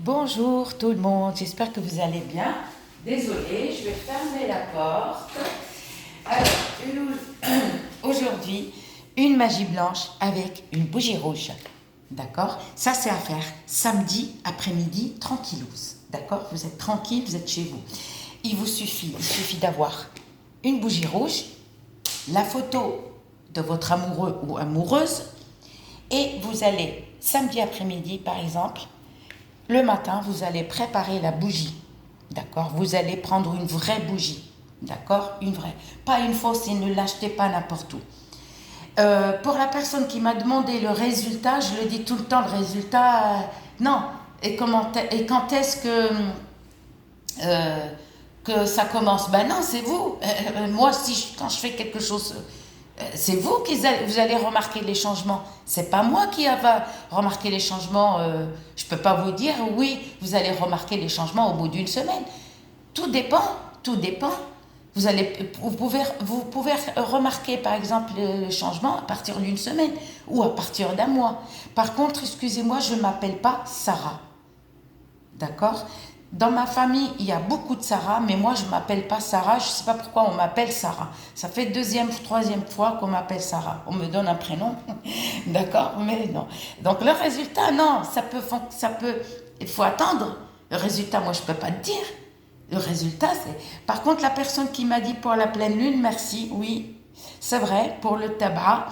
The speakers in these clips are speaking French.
Bonjour tout le monde, j'espère que vous allez bien. Désolée, je vais fermer la porte. Alors, aujourd'hui, une magie blanche avec une bougie rouge. D'accord? Ça, c'est à faire samedi après-midi, tranquillos. D'accord? Vous êtes tranquille, vous êtes chez vous. Il suffit d'avoir une bougie rouge, la photo de votre amoureux ou amoureuse, et vous allez, samedi après-midi par exemple, le matin, vous allez préparer la bougie, d'accord? Vous allez prendre une vraie bougie, d'accord? Une vraie, pas une fausse, et ne l'achetez pas n'importe où. Pour la personne qui m'a demandé le résultat, je le dis tout le temps, le résultat, non. Et quand est-ce que ça commence? Ben non, c'est vous. Moi, quand je fais quelque chose, c'est vous vous allez remarquer les changements. C'est pas moi qui va remarquer les changements. Je peux pas vous dire, oui, vous allez remarquer les changements au bout d'une semaine. Tout dépend, tout dépend. Vous pouvez remarquer, par exemple, le changement à partir d'une semaine ou à partir d'un mois. Par contre, excusez-moi, je ne m'appelle pas Sarah. D'accord? Dans ma famille, il y a beaucoup de Sarah, mais moi, je ne m'appelle pas Sarah. Je ne sais pas pourquoi on m'appelle Sarah. Ça fait deuxième, troisième fois qu'on m'appelle Sarah. On me donne un prénom, d'accord? Mais non. Donc, le résultat, non, il faut attendre. Le résultat, moi, je ne peux pas te dire. Le résultat, c'est... Par contre, la personne qui m'a dit pour la pleine lune, merci, oui, c'est vrai, pour le tabac,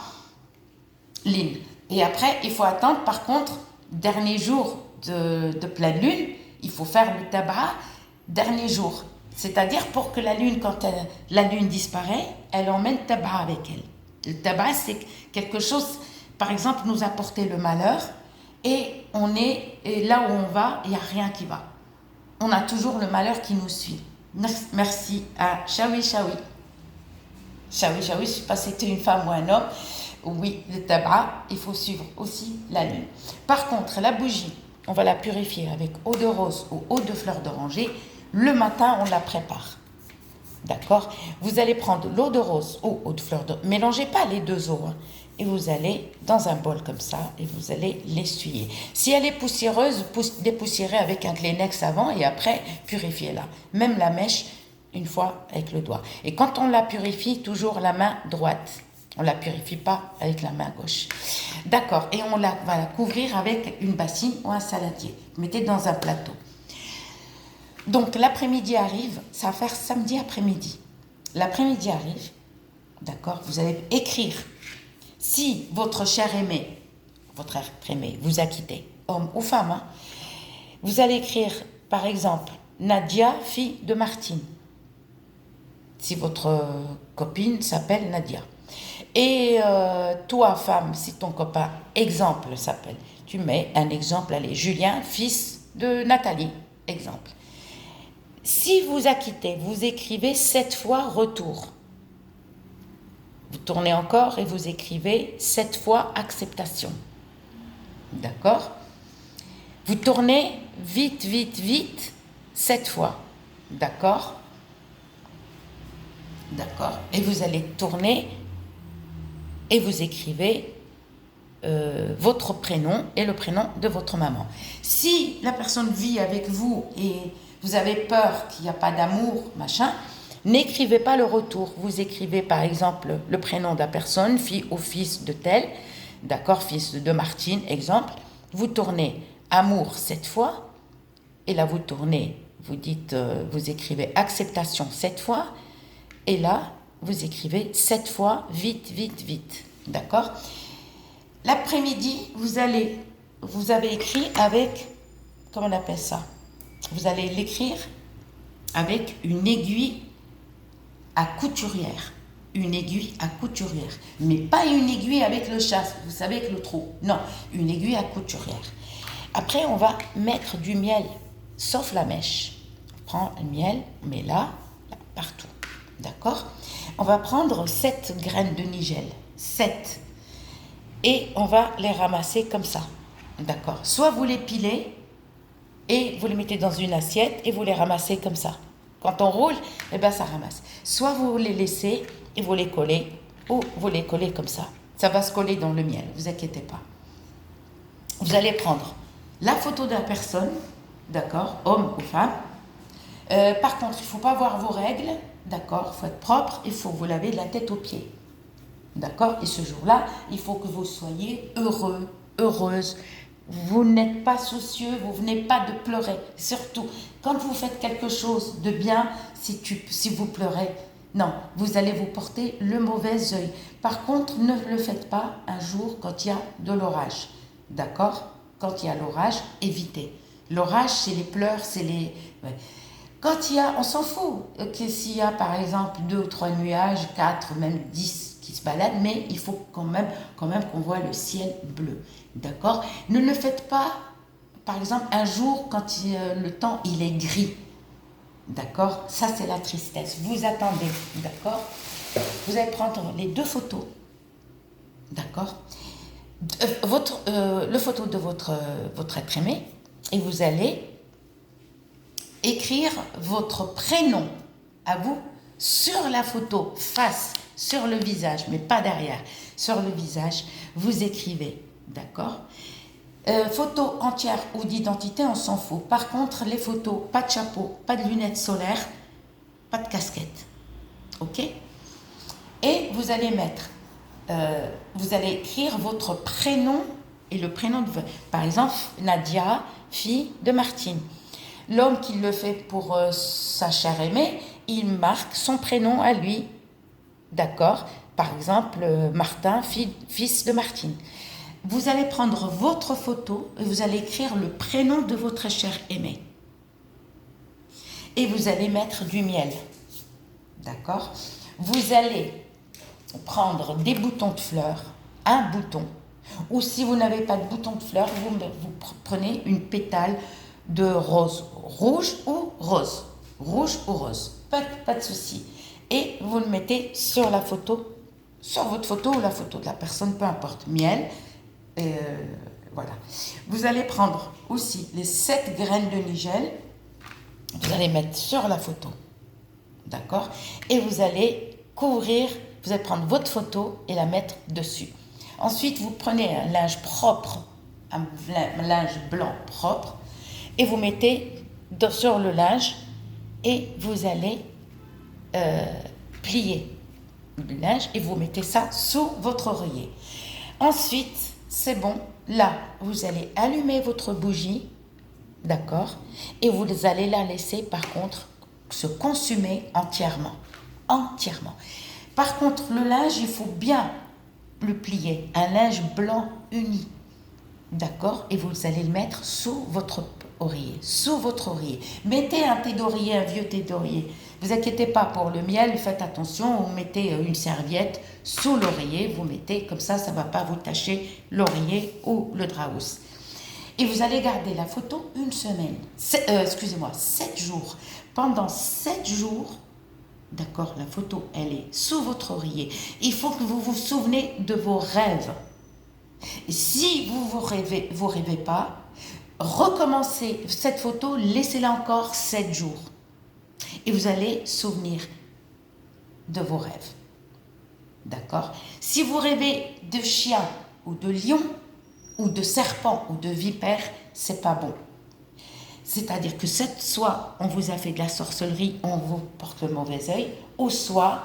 lune. Et après, il faut attendre, par contre, dernier jour de pleine lune, il faut faire le tabac dernier jour. C'est-à-dire pour que la lune, quand la lune disparaît, elle emmène le tabac avec elle. Le tabac, c'est quelque chose, par exemple, nous apporter le malheur, et là où on va, il n'y a rien qui va. On a toujours le malheur qui nous suit. Merci à Shawi Shawi. Shawi Shawi, je ne sais pas si c'était une femme ou un homme. Oui, le tabac, il faut suivre aussi la lune. Par contre, la bougie, on va la purifier avec eau de rose ou eau de fleur d'oranger. Le matin, on la prépare. D'accord? Vous allez prendre l'eau de rose ou eau de fleur d'oranger. Mélangez pas les deux eaux. Et vous allez dans un bol comme ça et vous allez l'essuyer. Si elle est poussiéreuse, dépoussiérez avec un Kleenex avant et après purifiez-la. Même la mèche, une fois avec le doigt. Et quand on la purifie, toujours la main droite. On ne la purifie pas avec la main gauche. D'accord. Et on va la couvrir avec une bassine ou un saladier. Mettez dans un plateau. Donc l'après-midi arrive, ça va faire samedi après-midi. L'après-midi arrive, d'accord, vous allez écrire. Si votre cher aimé, votre être aimé, vous a quitté, homme ou femme, hein, vous allez écrire, par exemple, Nadia, fille de Martine. Si votre copine s'appelle Nadia. Et toi, femme, si ton copain, exemple, s'appelle, tu mets un exemple, allez, Julien, fils de Nathalie, exemple. Si vous a quitté, vous écrivez 7 fois retour. Vous tournez encore et vous écrivez 7 fois acceptation. D'accord? Vous tournez vite, vite, vite, 7 fois. D'accord? D'accord. Et vous allez tourner et vous écrivez votre prénom et le prénom de votre maman. Si la personne vit avec vous et vous avez peur qu'il n'y a pas d'amour, machin, n'écrivez pas le retour. Vous écrivez par exemple le prénom de la personne, fille ou fils de tel, d'accord, fils de Martine, exemple. Vous tournez amour 7 fois, et là vous tournez, vous écrivez acceptation 7 fois, et là vous écrivez 7 fois, vite, vite, vite, d'accord. L'après-midi, vous avez écrit avec, comment on appelle ça? Vous allez l'écrire avec une aiguille à couturière. Une aiguille à couturière. Mais pas une aiguille avec le chasse, vous savez, avec le trou. Non, une aiguille à couturière. Après, on va mettre du miel, sauf la mèche. On prend le miel, on met là, partout. D'accord? On va prendre 7 graines de nigel. 7. Et on va les ramasser comme ça. D'accord? Soit vous les pilez et vous les mettez dans une assiette et vous les ramassez comme ça. Quand on roule, eh ben ça ramasse. Soit vous les laissez et vous les collez, ou vous les collez comme ça. Ça va se coller dans le miel, ne vous inquiétez pas. Vous allez prendre la photo de la personne d'accord, homme ou femme. Par contre, il ne faut pas voir vos règles, d'accord, il faut être propre, il faut vous laver de la tête aux pieds, d'accord. Et ce jour-là, il faut que vous soyez heureux, heureuse. Vous n'êtes pas soucieux, vous venez pas de pleurer. Surtout, quand vous faites quelque chose de bien, si vous pleurez, non, vous allez vous porter le mauvais œil. Par contre, ne le faites pas un jour quand il y a de l'orage, d'accord. Quand il y a l'orage, évitez. L'orage, c'est les pleurs, c'est les... Ouais. Quand il y a, on s'en fout, que s'il y a par exemple 2 ou 3 nuages, 4, même 10 qui se baladent, mais il faut quand même qu'on voit le ciel bleu, d'accord. Ne le faites pas, par exemple, un jour quand le temps il est gris, d'accord. Ça c'est la tristesse, vous attendez, d'accord. Vous allez prendre les 2 photos, d'accord. Le photo de votre être aimé, et vous allez écrire votre prénom à vous sur la photo, face, sur le visage, mais pas derrière, sur le visage, vous écrivez, d'accord. Photo entière ou d'identité, on s'en fout. Par contre, les photos, pas de chapeau, pas de lunettes solaires, pas de casquette, ok. Et vous allez vous allez écrire votre prénom et le prénom de... Par exemple, Nadia, fille de Martine. L'homme qui le fait pour sa chère aimée, il marque son prénom à lui, d'accord. Par exemple, Martin, fils de Martine. Vous allez prendre votre photo et vous allez écrire le prénom de votre chère aimée. Et vous allez mettre du miel, d'accord. Vous allez prendre des boutons de fleurs, un bouton, ou si vous n'avez pas de bouton de fleurs, vous prenez une pétale de rose, rouge ou rose, pas de souci. Et vous le mettez sur la photo, sur votre photo ou la photo de la personne, peu importe, miel. Voilà. Vous allez prendre aussi les 7 graines de nigel, vous allez mettre sur la photo, d'accord. Et vous allez couvrir, vous allez prendre votre photo et la mettre dessus. Ensuite, vous prenez un linge propre, un linge blanc propre, et vous mettez sur le linge et vous allez plier le linge et vous mettez ça sous votre oreiller. Ensuite, c'est bon, là, vous allez allumer votre bougie, d'accord, et vous allez la laisser par contre se consumer entièrement. Par contre, le linge, il faut bien le plier, un linge blanc uni, d'accord, et vous allez le mettre sous votre oreiller, Mettez un thé d'oreiller, un vieux thé d'oreiller. Vous inquiétez pas pour le miel, faites attention, vous mettez une serviette sous l'oreiller, vous mettez comme ça ne va pas vous tacher l'oreiller ou le draps. Et vous allez garder la photo une semaine, 7 jours. Pendant 7 jours, d'accord, la photo, elle est sous votre oreiller. Il faut que vous vous souvenez de vos rêves. Et si vous rêvez pas, recommencez cette photo, laissez-la encore 7 jours. Et vous allez souvenir de vos rêves. D'accord? Si vous rêvez de chien ou de lion, ou de serpent ou de vipère, c'est pas bon. C'est-à-dire que soit on vous a fait de la sorcellerie, on vous porte le mauvais œil, ou soit,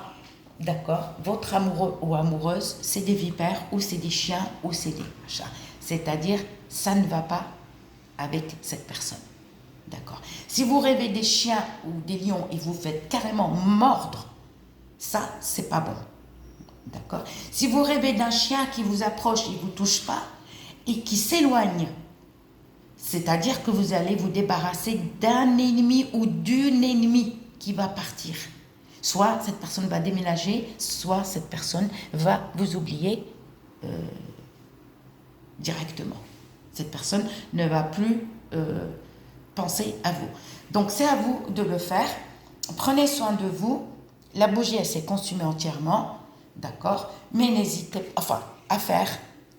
d'accord, votre amoureux ou amoureuse, c'est des vipères, ou c'est des chiens, ou c'est des chats. C'est-à-dire, ça ne va pas avec cette personne. D'accord. Si vous rêvez des chiens ou des lions et vous faites carrément mordre, ça, c'est pas bon. D'accord. Si vous rêvez d'un chien qui vous approche et ne vous touche pas, et qui s'éloigne, c'est-à-dire que vous allez vous débarrasser d'un ennemi ou d'une ennemie qui va partir. Soit cette personne va déménager, soit cette personne va vous oublier directement. Cette personne ne va plus penser à vous. Donc c'est à vous de le faire. Prenez soin de vous. La bougie, elle s'est consumée entièrement, d'accord, mais n'hésitez pas à faire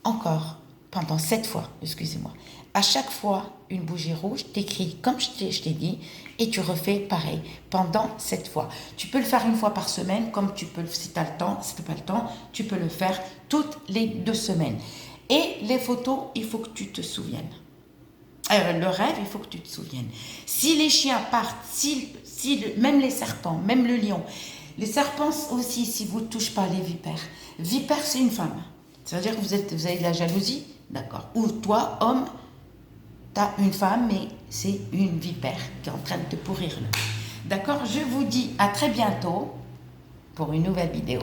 encore pendant 7 fois, excusez-moi. À chaque fois, une bougie rouge, t'écris comme je t'ai dit, et tu refais pareil pendant 7 fois. Tu peux le faire une fois par semaine, comme tu peux, si tu as le temps, si tu n'as pas le temps, tu peux le faire toutes les 2 semaines. Et les photos, il faut que tu te souviennes. Le rêve, il faut que tu te souviennes. Si les chiens partent, même les serpents, même le lion, les serpents aussi, si vous ne touchez pas les vipères. Vipère, c'est une femme. C'est-à-dire que vous avez de la jalousie, d'accord. Ou toi, homme, tu as une femme, mais c'est une vipère qui est en train de te pourrir là. D'accord. Je vous dis à très bientôt pour une nouvelle vidéo.